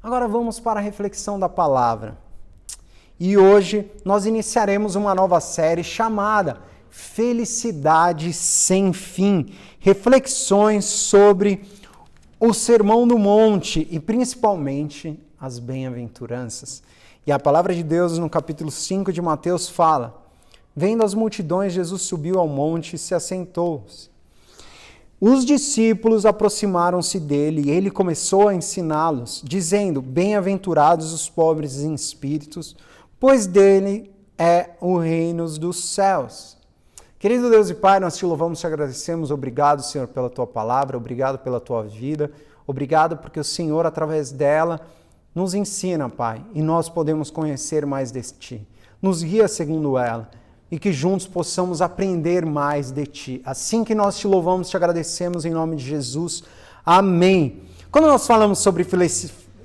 Agora vamos para a reflexão da palavra. E hoje nós iniciaremos uma nova série chamada Felicidade Sem Fim. Reflexões sobre o Sermão do Monte e principalmente as bem-aventuranças. E a palavra de Deus no capítulo 5 de Mateus fala: vendo as multidões, Jesus subiu ao monte e se assentou-se. Os discípulos aproximaram-se dele e ele começou a ensiná-los, dizendo: bem-aventurados os pobres em espíritos, pois dele é o reino dos céus. Querido Deus e Pai, nós te louvamos, te agradecemos. Obrigado, Senhor, pela tua palavra, obrigado pela tua vida, obrigado porque o Senhor, através dela, nos ensina, Pai, e nós podemos conhecer mais de ti. Nos guia segundo ela e que juntos possamos aprender mais de ti. Assim que nós te louvamos, te agradecemos em nome de Jesus. Amém. Quando nós falamos sobre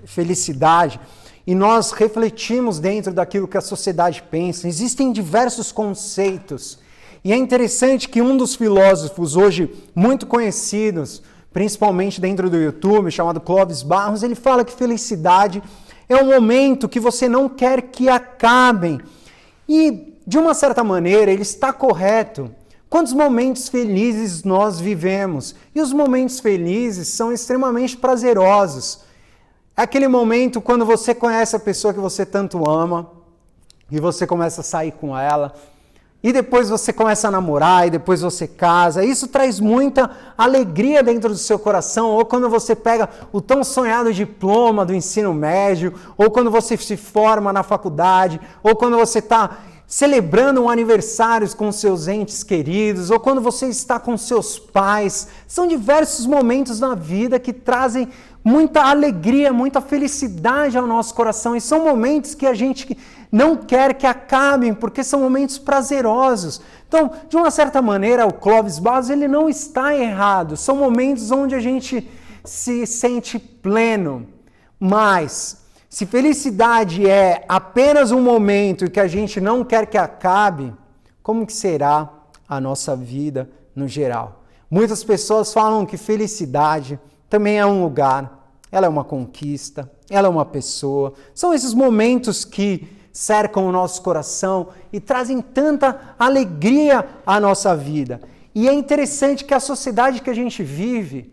felicidade e nós refletimos dentro daquilo que a sociedade pensa, existem diversos conceitos. E é interessante que um dos filósofos hoje muito conhecidos, principalmente dentro do YouTube, chamado Clóvis Barros, ele fala que felicidade é um momento que você não quer que acabem. E, de uma certa maneira, ele está correto. Quantos momentos felizes nós vivemos? E os momentos felizes são extremamente prazerosos. É aquele momento quando você conhece a pessoa que você tanto ama e você começa a sair com ela. E depois você começa a namorar, e depois você casa. Isso traz muita alegria dentro do seu coração. Ou quando você pega o tão sonhado diploma do ensino médio, ou quando você se forma na faculdade, ou quando você está celebrando um aniversário com seus entes queridos, ou quando você está com seus pais. São diversos momentos na vida que trazem muita alegria, muita felicidade ao nosso coração. E são momentos que a gente não quer que acabem, porque são momentos prazerosos. Então, de uma certa maneira, o Clóvis Barros, ele não está errado. São momentos onde a gente se sente pleno. Mas, se felicidade é apenas um momento e que a gente não quer que acabe, como que será a nossa vida no geral? Muitas pessoas falam que felicidade também é um lugar, ela é uma conquista, ela é uma pessoa. São esses momentos que cercam o nosso coração e trazem tanta alegria à nossa vida. E é interessante que a sociedade que a gente vive,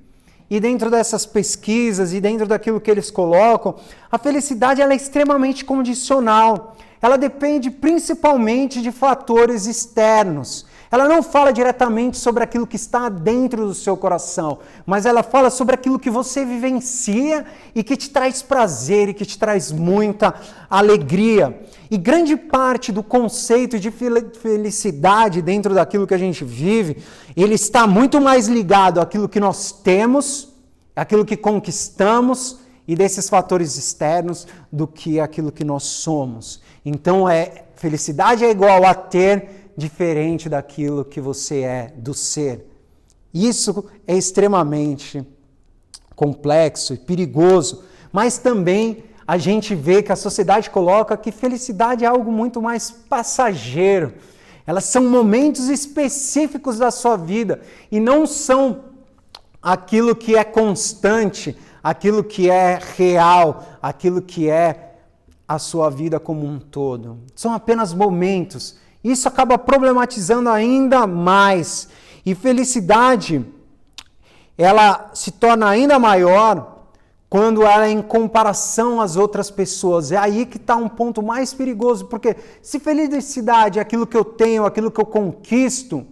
e dentro dessas pesquisas e dentro daquilo que eles colocam, a felicidade ela é extremamente condicional. Ela depende principalmente de fatores externos. Ela não fala diretamente sobre aquilo que está dentro do seu coração, mas ela fala sobre aquilo que você vivencia e que te traz prazer e que te traz muita alegria. E grande parte do conceito de felicidade dentro daquilo que a gente vive, ele está muito mais ligado àquilo que nós temos, àquilo que conquistamos e desses fatores externos do que aquilo que nós somos. Então, felicidade é igual a ter diferente daquilo que você é, do ser. Isso é extremamente complexo e perigoso, mas também a gente vê que a sociedade coloca que felicidade é algo muito mais passageiro. Elas são momentos específicos da sua vida e não são aquilo que é constante, aquilo que é real, aquilo que é a sua vida como um todo. São apenas momentos. Isso acaba problematizando ainda mais. E felicidade, ela se torna ainda maior quando ela é em comparação às outras pessoas. É aí que está um ponto mais perigoso, porque se felicidade é aquilo que eu tenho, aquilo que eu conquisto,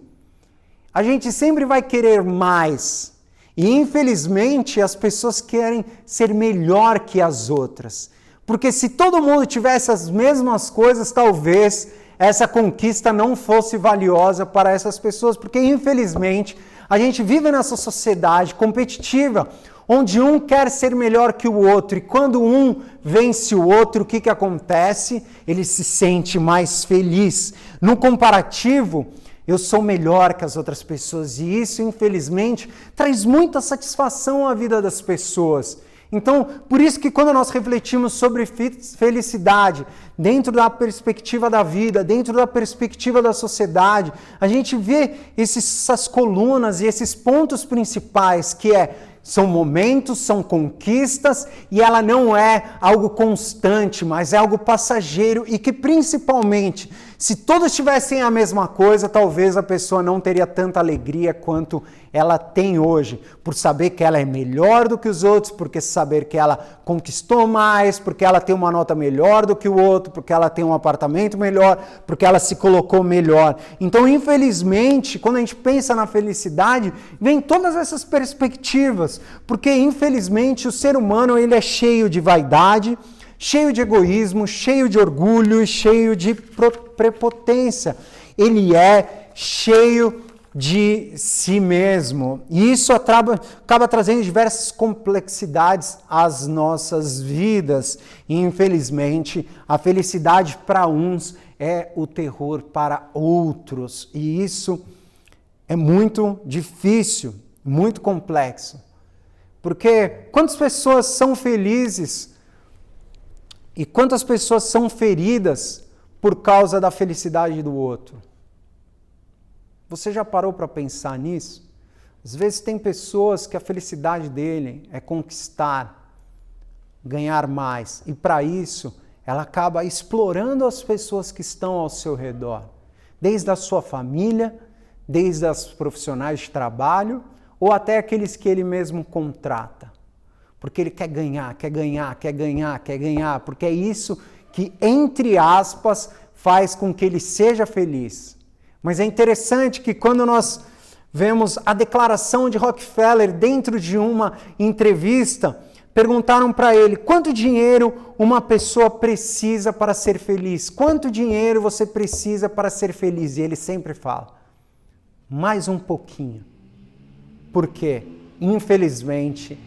a gente sempre vai querer mais. E infelizmente as pessoas querem ser melhor que as outras. Porque se todo mundo tivesse as mesmas coisas, talvez essa conquista não fosse valiosa para essas pessoas, porque infelizmente a gente vive nessa sociedade competitiva, onde um quer ser melhor que o outro, e quando um vence o outro, o que acontece? Ele se sente mais feliz. No comparativo, eu sou melhor que as outras pessoas, e isso infelizmente traz muita satisfação à vida das pessoas. Então, por isso que quando nós refletimos sobre felicidade, dentro da perspectiva da vida, dentro da perspectiva da sociedade, a gente vê essas colunas e esses pontos principais, que é São momentos, são conquistas e ela não é algo constante, mas é algo passageiro e que principalmente, se todos tivessem a mesma coisa, talvez a pessoa não teria tanta alegria quanto ela tem hoje, por saber que ela é melhor do que os outros, porque saber que ela conquistou mais, porque ela tem uma nota melhor do que o outro, porque ela tem um apartamento melhor, porque ela se colocou melhor. Então, infelizmente, quando a gente pensa na felicidade, vem todas essas perspectivas, porque infelizmente o ser humano ele é cheio de vaidade, cheio de egoísmo, cheio de orgulho, cheio de prepotência. Ele é cheio de si mesmo. E isso acaba trazendo diversas complexidades às nossas vidas. E, infelizmente, a felicidade para uns é o terror para outros. E isso é muito difícil, muito complexo. Porque quantas pessoas são felizes e quantas pessoas são feridas por causa da felicidade do outro? Você já parou para pensar nisso? Às vezes tem pessoas que a felicidade dele é conquistar, ganhar mais. E para isso, ela acaba explorando as pessoas que estão ao seu redor. Desde a sua família, desde os profissionais de trabalho, ou até aqueles que ele mesmo contrata. Porque ele quer ganhar, quer ganhar, quer ganhar, quer ganhar. Porque é isso que, entre aspas, faz com que ele seja feliz. Mas é interessante que quando nós vemos a declaração de Rockefeller dentro de uma entrevista, perguntaram para ele quanto dinheiro uma pessoa precisa para ser feliz? Quanto dinheiro você precisa para ser feliz? E ele sempre fala, mais um pouquinho. Por quê? Infelizmente,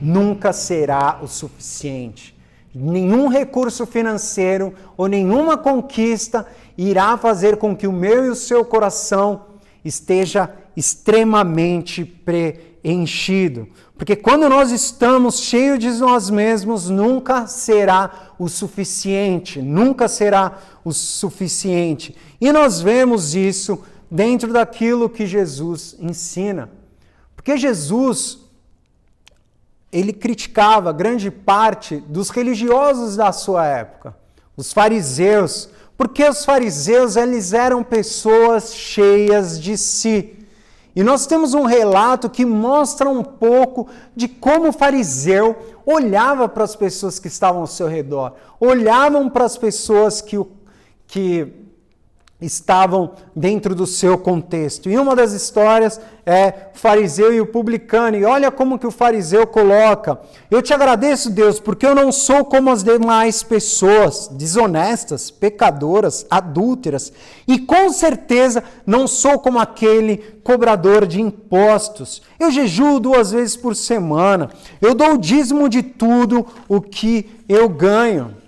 nunca será o suficiente. Nenhum recurso financeiro ou nenhuma conquista irá fazer com que o meu e o seu coração esteja extremamente preenchido. Porque quando nós estamos cheios de nós mesmos, nunca será o suficiente. Nunca será o suficiente. E nós vemos isso dentro daquilo que Jesus ensina. Porque Jesus, ele criticava grande parte dos religiosos da sua época, os fariseus, porque os fariseus eles eram pessoas cheias de si. E nós temos um relato que mostra um pouco de como o fariseu olhava para as pessoas que estavam ao seu redor, olhavam para as pessoas que estavam dentro do seu contexto. E uma das histórias é o fariseu e o publicano. E olha como que o fariseu coloca: eu te agradeço, Deus, porque eu não sou como as demais pessoas, desonestas, pecadoras, adúlteras, e com certeza não sou como aquele cobrador de impostos. Eu jejuo 2 vezes por semana, eu dou o dízimo de tudo o que eu ganho.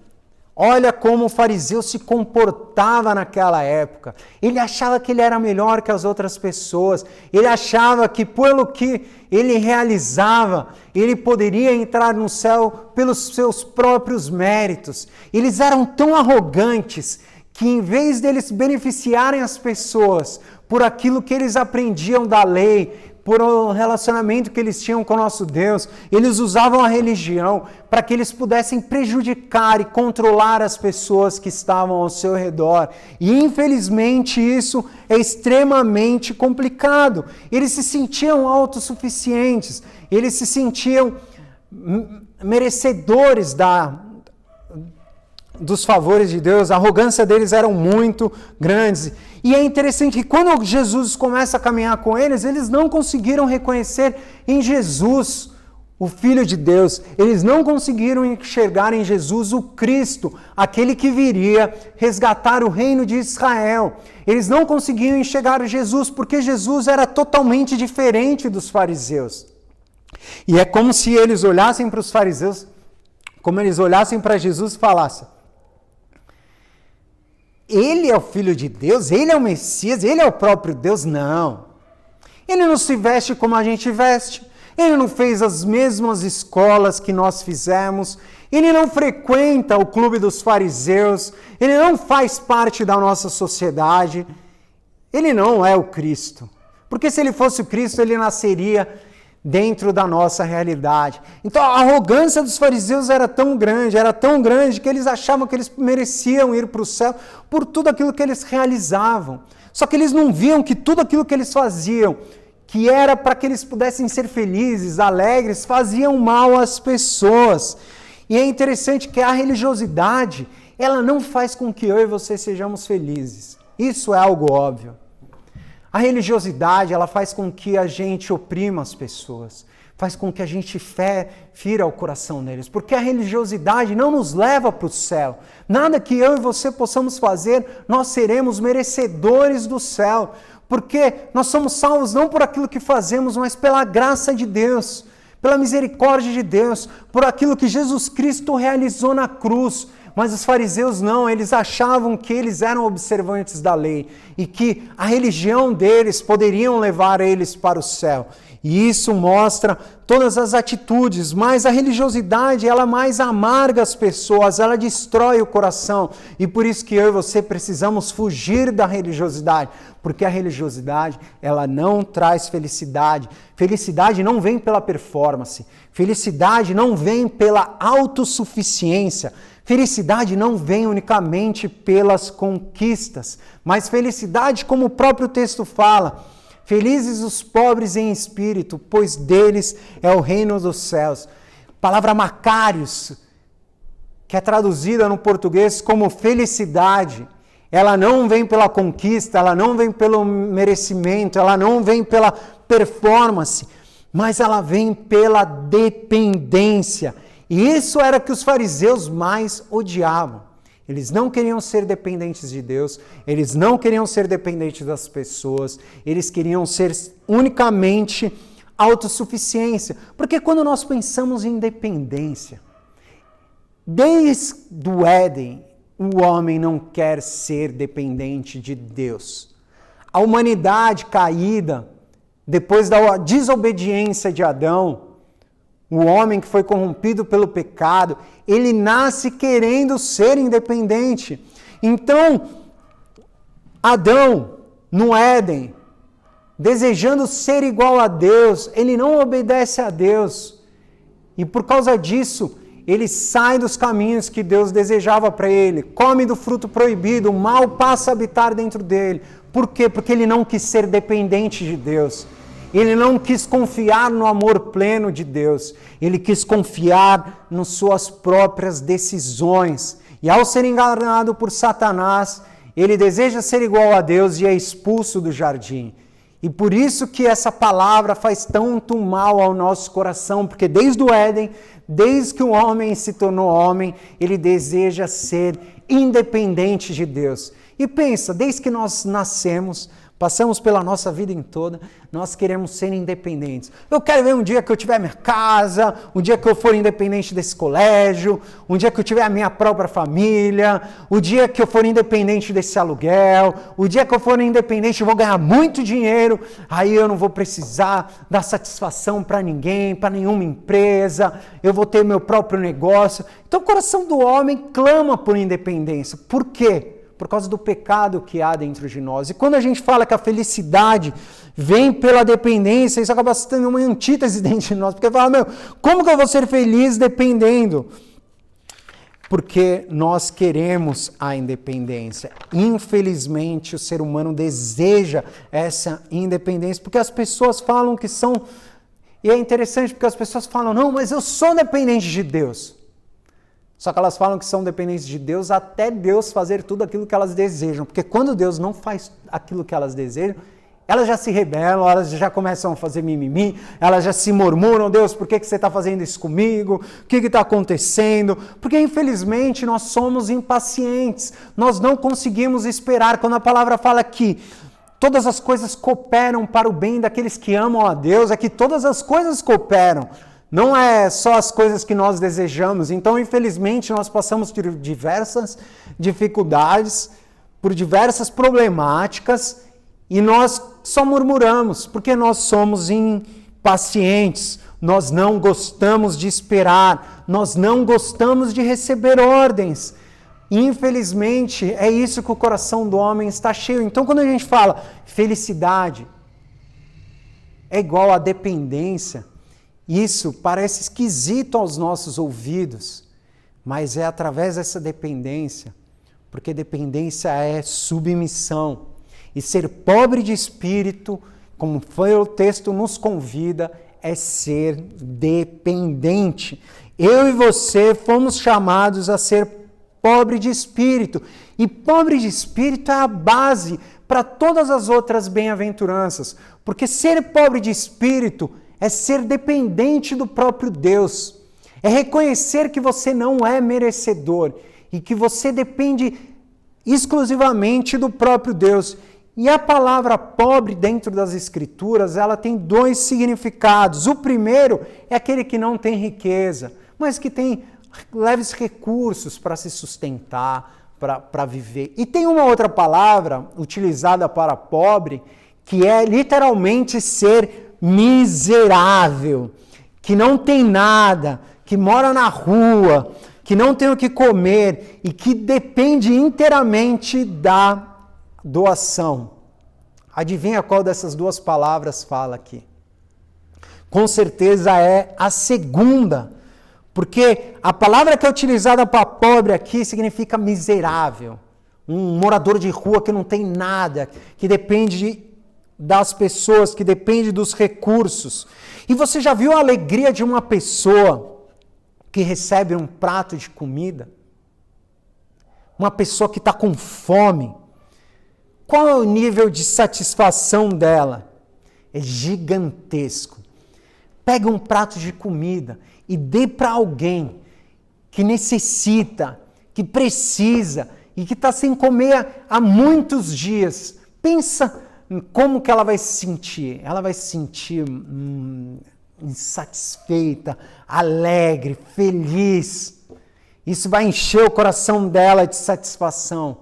Olha como o fariseu se comportava naquela época. Ele achava que ele era melhor que as outras pessoas. Ele achava que pelo que ele realizava, ele poderia entrar no céu pelos seus próprios méritos. Eles eram tão arrogantes que em vez deles beneficiarem as pessoas por aquilo que eles aprendiam da lei, por um relacionamento que eles tinham com o nosso Deus, eles usavam a religião para que eles pudessem prejudicar e controlar as pessoas que estavam ao seu redor. E infelizmente isso é extremamente complicado. Eles se sentiam autossuficientes, eles se sentiam merecedores dos favores de Deus, a arrogância deles era muito grande. E é interessante que quando Jesus começa a caminhar com eles, eles não conseguiram reconhecer em Jesus o Filho de Deus. Eles não conseguiram enxergar em Jesus o Cristo, aquele que viria resgatar o reino de Israel. Eles não conseguiam enxergar Jesus porque Jesus era totalmente diferente dos fariseus. E é como se eles olhassem para os fariseus, como eles olhassem para Jesus e falassem: ele é o Filho de Deus, ele é o Messias, ele é o próprio Deus. Não. Ele não se veste como a gente veste, ele não fez as mesmas escolas que nós fizemos, ele não frequenta o clube dos fariseus, ele não faz parte da nossa sociedade, ele não é o Cristo. Porque se ele fosse o Cristo, ele nasceria dentro da nossa realidade. Então a arrogância dos fariseus era tão grande que eles achavam que eles mereciam ir para o céu por tudo aquilo que eles realizavam. Só que eles não viam que tudo aquilo que eles faziam, que era para que eles pudessem ser felizes, alegres, faziam mal às pessoas. E é interessante que a religiosidade, ela não faz com que eu e você sejamos felizes. Isso é algo óbvio. A religiosidade, ela faz com que a gente oprima as pessoas, faz com que a gente fira o coração deles, porque a religiosidade não nos leva para o céu. Nada que eu e você possamos fazer, nós seremos merecedores do céu, porque nós somos salvos não por aquilo que fazemos, mas pela graça de Deus, pela misericórdia de Deus, por aquilo que Jesus Cristo realizou na cruz. Mas os fariseus não, eles achavam que eles eram observantes da lei e que a religião deles poderiam levar eles para o céu. E isso mostra todas as atitudes, mas a religiosidade, ela mais amarga as pessoas, ela destrói o coração. E por isso que eu e você precisamos fugir da religiosidade, porque a religiosidade, ela não traz felicidade. Felicidade não vem pela performance, felicidade não vem pela autossuficiência. Felicidade não vem unicamente pelas conquistas, mas felicidade, como o próprio texto fala, felizes os pobres em espírito, pois deles é o reino dos céus. A palavra Macários, que é traduzida no português como felicidade, ela não vem pela conquista, ela não vem pelo merecimento, ela não vem pela performance, mas ela vem pela dependência. E isso era que os fariseus mais odiavam. Eles não queriam ser dependentes de Deus, eles não queriam ser dependentes das pessoas, eles queriam ser unicamente autossuficiência. Porque quando nós pensamos em dependência, desde o Éden, o homem não quer ser dependente de Deus. A humanidade caída, depois da desobediência de Adão, o homem que foi corrompido pelo pecado, ele nasce querendo ser independente. Então, Adão, no Éden, desejando ser igual a Deus, ele não obedece a Deus. E por causa disso, ele sai dos caminhos que Deus desejava para ele, come do fruto proibido, o mal passa a habitar dentro dele. Por quê? Porque ele não quis ser dependente de Deus. Ele não quis confiar no amor pleno de Deus. Ele quis confiar nas suas próprias decisões. E ao ser enganado por Satanás, ele deseja ser igual a Deus e é expulso do jardim. E por isso que essa palavra faz tanto mal ao nosso coração, porque desde o Éden, desde que o homem se tornou homem, ele deseja ser independente de Deus. E pensa, desde que nós nascemos, passamos pela nossa vida em toda, nós queremos ser independentes. Eu quero ver um dia que eu tiver minha casa, um dia que eu for independente desse colégio, um dia que eu tiver a minha própria família, o dia que eu for independente desse aluguel, o dia que eu for independente eu vou ganhar muito dinheiro, aí eu não vou precisar dar satisfação para ninguém, para nenhuma empresa, eu vou ter meu próprio negócio. Então o coração do homem clama por independência. Por quê? Por causa do pecado que há dentro de nós. E quando a gente fala que a felicidade vem pela dependência, isso acaba sendo uma antítese dentro de nós. Porque fala, como que eu vou ser feliz dependendo? Porque nós queremos a independência. Infelizmente, o ser humano deseja essa independência, porque as pessoas falam que são... E é interessante porque as pessoas falam, não, mas eu sou dependente de Deus. Só que elas falam que são dependentes de Deus até Deus fazer tudo aquilo que elas desejam. Porque quando Deus não faz aquilo que elas desejam, elas já se rebelam, elas já começam a fazer mimimi, elas já se murmuram, Deus, por que você está fazendo isso comigo? O que está acontecendo? Porque infelizmente nós somos impacientes, nós não conseguimos esperar. Quando a palavra fala que todas as coisas cooperam para o bem daqueles que amam a Deus, é que todas as coisas cooperam. Não é só as coisas que nós desejamos. Então, infelizmente, nós passamos por diversas dificuldades, por diversas problemáticas, e nós só murmuramos, porque nós somos impacientes, nós não gostamos de esperar, nós não gostamos de receber ordens. E, infelizmente, é isso que o coração do homem está cheio. Então, quando a gente fala felicidade, é igual a dependência. Isso parece esquisito aos nossos ouvidos, mas é através dessa dependência, porque dependência é submissão. E ser pobre de espírito, como foi o texto nos convida, é ser dependente. Eu e você fomos chamados a ser pobre de espírito. E pobre de espírito é a base para todas as outras bem-aventuranças. Porque ser pobre de espírito é ser dependente do próprio Deus. É reconhecer que você não é merecedor e que você depende exclusivamente do próprio Deus. E a palavra pobre dentro das Escrituras, ela tem dois significados. O primeiro é aquele que não tem riqueza, mas que tem leves recursos para se sustentar, para viver. E tem uma outra palavra utilizada para pobre, que é literalmente ser miserável, que não tem nada, que mora na rua, que não tem o que comer e que depende inteiramente da doação. Adivinha qual dessas duas palavras fala aqui? Com certeza é a segunda, porque a palavra que é utilizada para pobre aqui significa miserável, um morador de rua que não tem nada, que depende das pessoas, que depende dos recursos. E você já viu a alegria de uma pessoa que recebe um prato de comida? Uma pessoa que está com fome. Qual é o nível de satisfação dela? É gigantesco. Pega um prato de comida e dê para alguém que necessita, que precisa e que está sem comer há muitos dias. Pensa como que ela vai se sentir? Ela vai se sentir insatisfeita, alegre, feliz. Isso vai encher o coração dela de satisfação,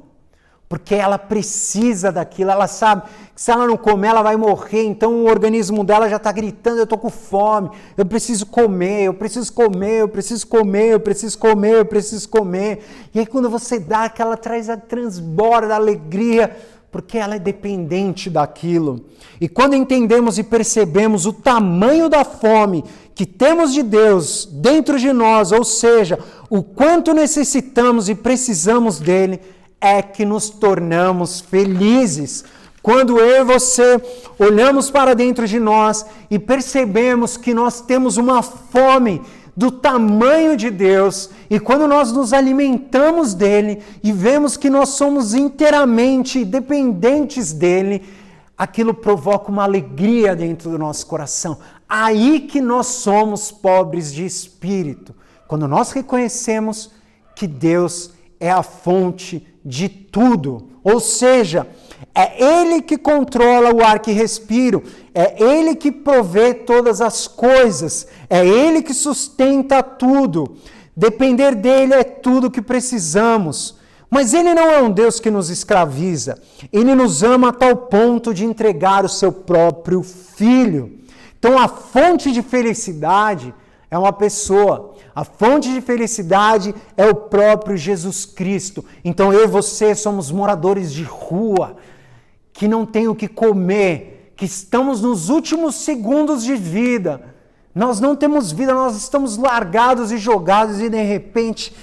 porque ela precisa daquilo, ela sabe que se ela não comer, ela vai morrer, então o organismo dela já está gritando, eu estou com fome, eu preciso comer, eu preciso comer, eu preciso comer, eu preciso comer, eu preciso comer. E aí quando você dá, aquela transborda alegria, porque ela é dependente daquilo. E quando entendemos e percebemos o tamanho da fome que temos de Deus dentro de nós, ou seja, o quanto necessitamos e precisamos dele, é que nos tornamos felizes. Quando eu e você olhamos para dentro de nós e percebemos que nós temos uma fome do tamanho de Deus, e quando nós nos alimentamos dele e vemos que nós somos inteiramente dependentes dele, aquilo provoca uma alegria dentro do nosso coração. Aí que nós somos pobres de espírito, quando nós reconhecemos que Deus é a fonte de tudo, ou seja, é Ele que controla o ar que respiro, é Ele que provê todas as coisas, é Ele que sustenta tudo. Depender dele é tudo que precisamos. Mas Ele não é um Deus que nos escraviza. Ele nos ama a tal ponto de entregar o seu próprio Filho. Então a fonte de felicidade é uma pessoa. A fonte de felicidade é o próprio Jesus Cristo. Então eu e você somos moradores de rua, que não tem o que comer, que estamos nos últimos segundos de vida. Nós não temos vida, nós estamos largados e jogados e de repente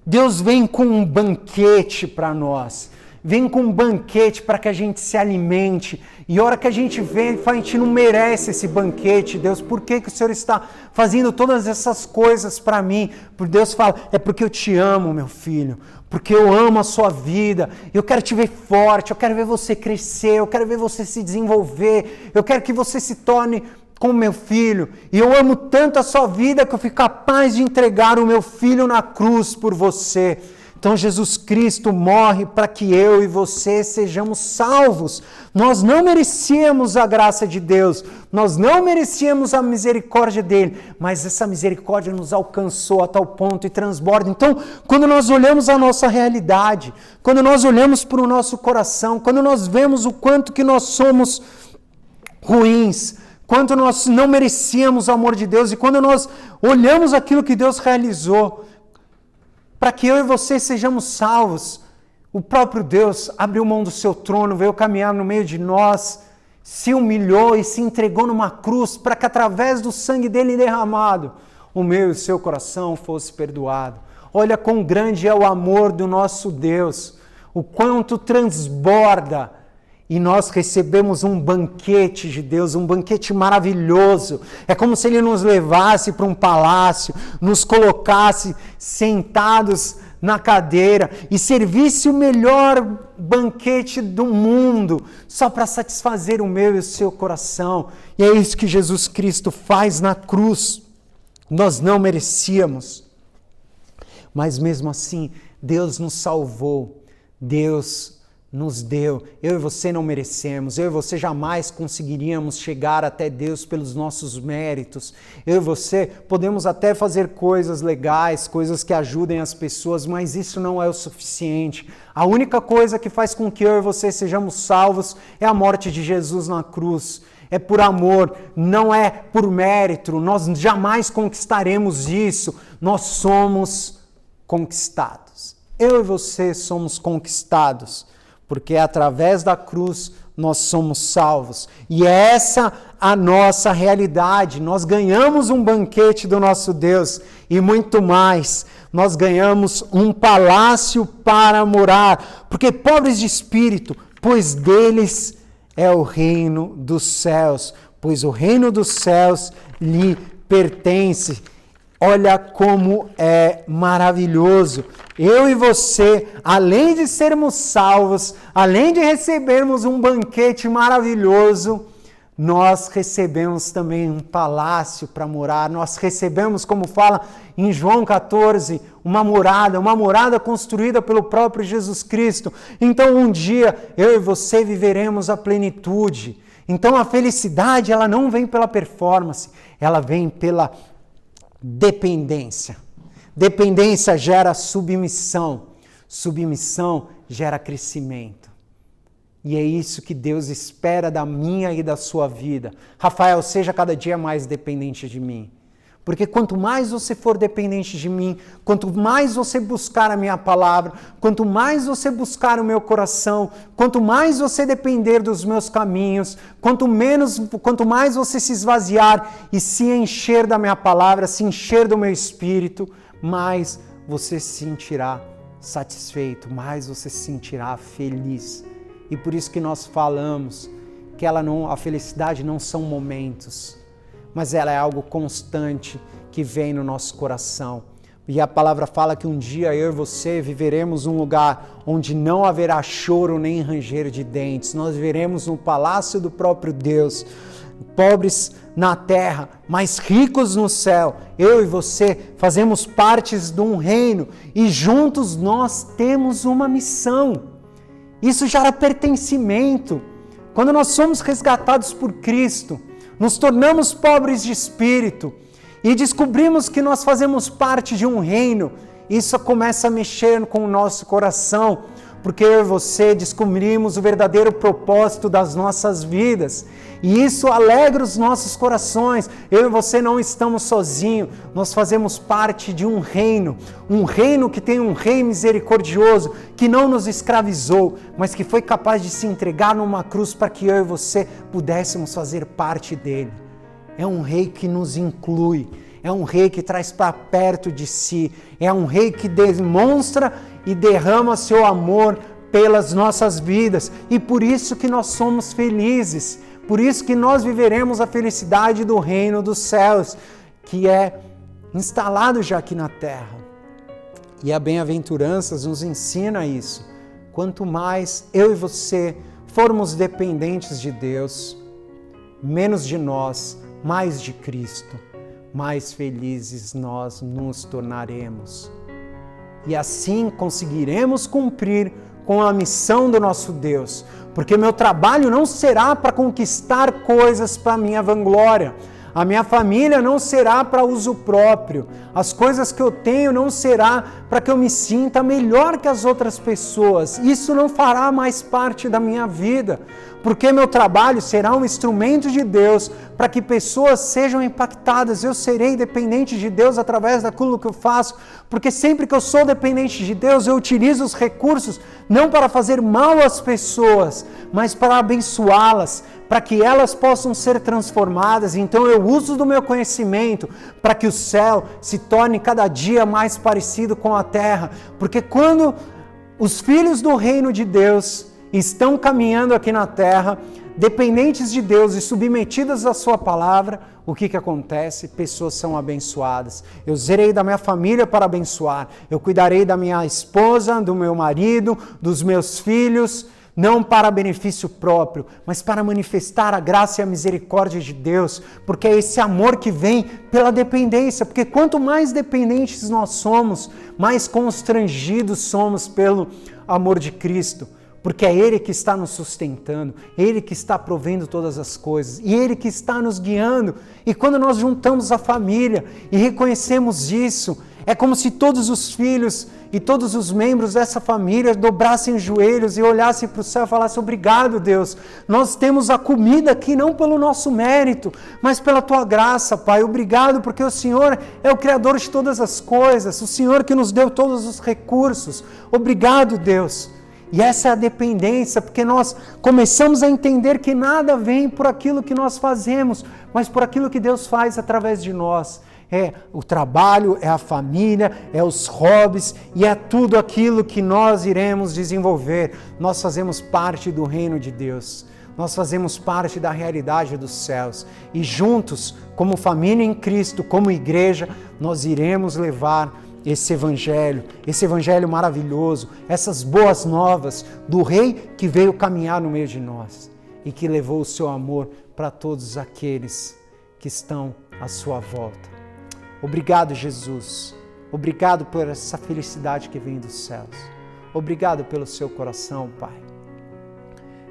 Deus vem com um banquete para nós. Vem com um banquete para que a gente se alimente. E a hora que a gente vê, a gente não merece esse banquete, Deus. Por que o Senhor está fazendo todas essas coisas para mim? Por Deus fala, é porque eu te amo, meu filho. Porque eu amo a sua vida. Eu quero te ver forte, eu quero ver você crescer, eu quero ver você se desenvolver. Eu quero que você se torne como meu filho. E eu amo tanto a sua vida que eu fui capaz de entregar o meu filho na cruz por você. Então Jesus Cristo morre para que eu e você sejamos salvos. Nós não merecíamos a graça de Deus, nós não merecíamos a misericórdia dele, mas essa misericórdia nos alcançou a tal ponto e transborda. Então, quando nós olhamos a nossa realidade, quando nós olhamos para o nosso coração, quando nós vemos o quanto que nós somos ruins, quanto nós não merecíamos o amor de Deus, e quando nós olhamos aquilo que Deus realizou, para que eu e você sejamos salvos, o próprio Deus abriu mão do seu trono, veio caminhar no meio de nós, se humilhou e se entregou numa cruz para que através do sangue dele derramado, o meu e o seu coração fosse perdoado. Olha quão grande é o amor do nosso Deus, o quanto transborda. E nós recebemos um banquete de Deus, um banquete maravilhoso. É como se Ele nos levasse para um palácio, nos colocasse sentados na cadeira e servisse o melhor banquete do mundo, só para satisfazer o meu e o seu coração. E é isso que Jesus Cristo faz na cruz. Nós não merecíamos, mas mesmo assim, Deus nos salvou, Deus nos deu. Eu e você não merecemos, eu e você jamais conseguiríamos chegar até Deus pelos nossos méritos. Eu e você podemos até fazer coisas legais, coisas que ajudem as pessoas, mas isso não é o suficiente. A única coisa que faz com que eu e você sejamos salvos é a morte de Jesus na cruz. É por amor, não é por mérito, nós jamais conquistaremos isso, nós somos conquistados. Eu e você somos conquistados, porque através da cruz nós somos salvos. E é essa a nossa realidade. Nós ganhamos um banquete do nosso Deus e muito mais. Nós ganhamos um palácio para morar, porque pobres de espírito, pois deles é o reino dos céus, pois o reino dos céus lhe pertence. Olha como é maravilhoso. Eu e você, além de sermos salvos, além de recebermos um banquete maravilhoso, nós recebemos também um palácio para morar. Nós recebemos, como fala em João 14, uma morada construída pelo próprio Jesus Cristo. Então um dia eu e você viveremos a plenitude. Então a felicidade, ela não vem pela performance, ela vem pela dependência. Dependência gera submissão. Submissão gera crescimento. E é isso que Deus espera da minha e da sua vida. Rafael, seja cada dia mais dependente de mim. Porque quanto mais você for dependente de mim, quanto mais você buscar a minha palavra, quanto mais você buscar o meu coração, quanto mais você depender dos meus caminhos, quanto mais você se esvaziar e se encher da minha palavra, se encher do meu espírito, mais você se sentirá satisfeito, mais você se sentirá feliz. E por isso que nós falamos que a felicidade não são momentos, mas ela é algo constante que vem no nosso coração. E a palavra fala que um dia eu e você viveremos um lugar onde não haverá choro nem ranger de dentes. Nós viveremos no palácio do próprio Deus, pobres na terra, mas ricos no céu. Eu e você fazemos partes de um reino e juntos nós temos uma missão. Isso gera pertencimento. Quando nós somos resgatados por Cristo, nos tornamos pobres de espírito e descobrimos que nós fazemos parte de um reino, isso começa a mexer com o nosso coração, porque eu e você descobrimos o verdadeiro propósito das nossas vidas. E isso alegra os nossos corações. Eu e você não estamos sozinhos, nós fazemos parte de um reino que tem um rei misericordioso, que não nos escravizou, mas que foi capaz de se entregar numa cruz para que eu e você pudéssemos fazer parte dele. É um rei que nos inclui, é um rei que traz para perto de si, é um rei que demonstra e derrama seu amor pelas nossas vidas, e por isso que nós somos felizes. Por isso que nós viveremos a felicidade do reino dos céus, que é instalado já aqui na terra. E a bem-aventuranças nos ensina isso. Quanto mais eu e você formos dependentes de Deus, menos de nós, mais de Cristo, mais felizes nós nos tornaremos. E assim conseguiremos cumprir com a missão do nosso Deus, porque meu trabalho não será para conquistar coisas para minha vanglória, a minha família não será para uso próprio, as coisas que eu tenho não será para que eu me sinta melhor que as outras pessoas, isso não fará mais parte da minha vida, porque meu trabalho será um instrumento de Deus para que pessoas sejam impactadas. Eu serei dependente de Deus através daquilo que eu faço, porque sempre que eu sou dependente de Deus, eu utilizo os recursos não para fazer mal às pessoas, mas para abençoá-las, para que elas possam ser transformadas. Então eu uso do meu conhecimento para que o céu se torne cada dia mais parecido com a terra. Porque quando os filhos do reino de Deus estão caminhando aqui na terra, dependentes de Deus e submetidas à sua palavra, o que acontece? Pessoas são abençoadas. Eu zerei da minha família para abençoar. Eu cuidarei da minha esposa, do meu marido, dos meus filhos, não para benefício próprio, mas para manifestar a graça e a misericórdia de Deus, porque é esse amor que vem pela dependência, porque quanto mais dependentes nós somos, mais constrangidos somos pelo amor de Cristo, porque é Ele que está nos sustentando, Ele que está provendo todas as coisas, e Ele que está nos guiando. E quando nós juntamos a família e reconhecemos isso, é como se todos os filhos e todos os membros dessa família dobrassem os joelhos e olhassem para o céu e falassem: obrigado, Deus, nós temos a comida aqui não pelo nosso mérito, mas pela Tua graça, Pai. Obrigado porque o Senhor é o Criador de todas as coisas, o Senhor que nos deu todos os recursos. Obrigado, Deus. E essa é a dependência, porque nós começamos a entender que nada vem por aquilo que nós fazemos, mas por aquilo que Deus faz através de nós. É o trabalho, é a família, é os hobbies e é tudo aquilo que nós iremos desenvolver. Nós fazemos parte do reino de Deus. Nós fazemos parte da realidade dos céus. E juntos, como família em Cristo, como igreja, nós iremos levar esse evangelho maravilhoso, essas boas novas do Rei que veio caminhar no meio de nós e que levou o seu amor para todos aqueles que estão à sua volta. Obrigado, Jesus. Obrigado por essa felicidade que vem dos céus. Obrigado pelo seu coração, Pai.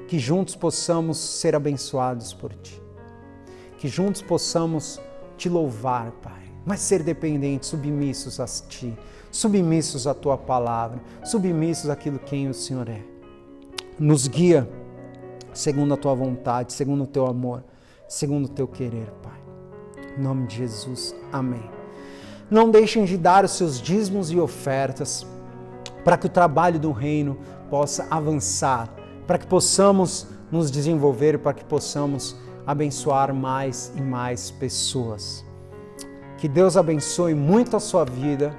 Que juntos possamos ser abençoados por Ti. Que juntos possamos Te louvar, Pai. Mas ser dependentes, submissos a Ti, submissos à Tua palavra, submissos àquilo quem o Senhor é. Nos guia segundo a Tua vontade, segundo o Teu amor, segundo o Teu querer, Pai. Em nome de Jesus, amém. Não deixem de dar os seus dízimos e ofertas para que o trabalho do reino possa avançar, para que possamos nos desenvolver, para que possamos abençoar mais e mais pessoas. Que Deus abençoe muito a sua vida,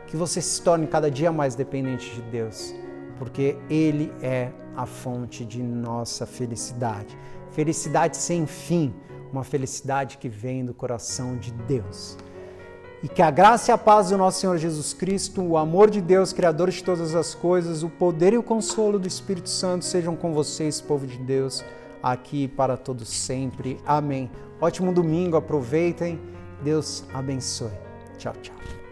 que você se torne cada dia mais dependente de Deus, porque Ele é a fonte de nossa felicidade. Felicidade sem fim, uma felicidade que vem do coração de Deus. E que a graça e a paz do nosso Senhor Jesus Cristo, o amor de Deus, Criador de todas as coisas, o poder e o consolo do Espírito Santo sejam com vocês, povo de Deus, aqui para todos sempre. Amém. Ótimo domingo, aproveitem. Deus abençoe. Tchau, tchau.